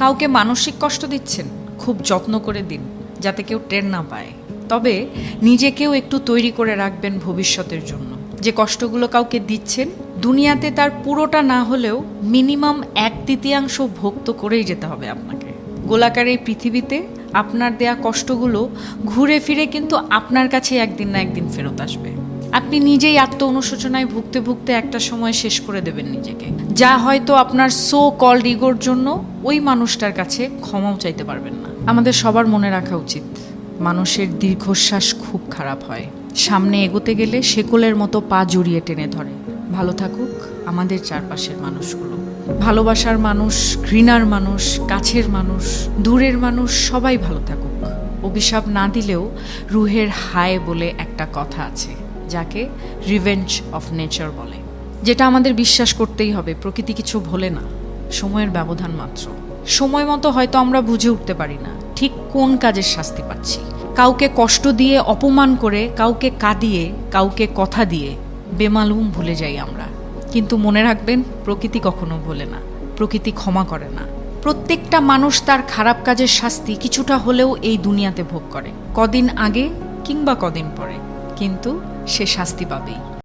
কাউকে মানসিক কষ্ট দিচ্ছেন, খুব যত্ন করে দিন যাতে কেউ টের না পায়। তবে নিজেকেও একটু তৈরি করে রাখবেন ভবিষ্যতের জন্য। যে কষ্টগুলো কাউকে দিচ্ছেন, দুনিয়াতে তার পুরোটা না হলেও মিনিমাম 1/3 ভোগ তো করেই যেতে হবে আপনাকে। গোলাকার এই পৃথিবীতে আপনার দেয়া কষ্টগুলো ঘুরে ফিরে কিন্তু আপনার কাছে একদিন না একদিন ফেরত আসবে। আপনি নিজেই আত্ম অনুশোচনায় ভুগতে ভুগতে একটা সময় শেষ করে দেবেন নিজেকে, যা হয়তো আপনার সো কল্ড ইগোর জন্য ওই মানুষটার কাছে ক্ষমাও চাইতে পারবেন না। আমাদের সবার মনে রাখা উচিত, মানুষের দীর্ঘশ্বাস খুব খারাপ হয়। সামনে এগোতে গেলে শেকলের মতো পা জড়িয়ে টেনে ধরে। ভালো থাকুক আমাদের চারপাশের মানুষগুলো। ভালোবাসার মানুষ, ঘৃণার মানুষ, কাছের মানুষ, দূরের মানুষ সবাই ভালো থাকুক। অভিশাপ না দিলেও রুহের হায় বলে একটা কথা আছে, যাকে রিভেঞ্জ অফ নেচার বলে, যেটা আমাদের বিশ্বাস করতেই হবে। প্রকৃতি কিছু ভোলে না, সময়ের ব্যবধান মাত্র। সময় মতো হয়তো আমরা বুঝে উঠতে পারি না ঠিক কোন কাজের শাস্তি পাচ্ছি। কাউকে কষ্ট দিয়ে, অপমান করে, কাউকে কাঁদিয়ে, কাউকে কথা দিয়ে বেমালুম ভুলে যাই আমরা। কিন্তু মনে রাখবেন, প্রকৃতি কখনো ভোলে না, প্রকৃতি ক্ষমা করে না। প্রত্যেকটা মানুষ তার খারাপ কাজের শাস্তি কিছুটা হলেও এই দুনিয়াতে ভোগ করে, কদিন আগে কিংবা কদিন পরে, কিন্তু সে শাস্তি পাবেই।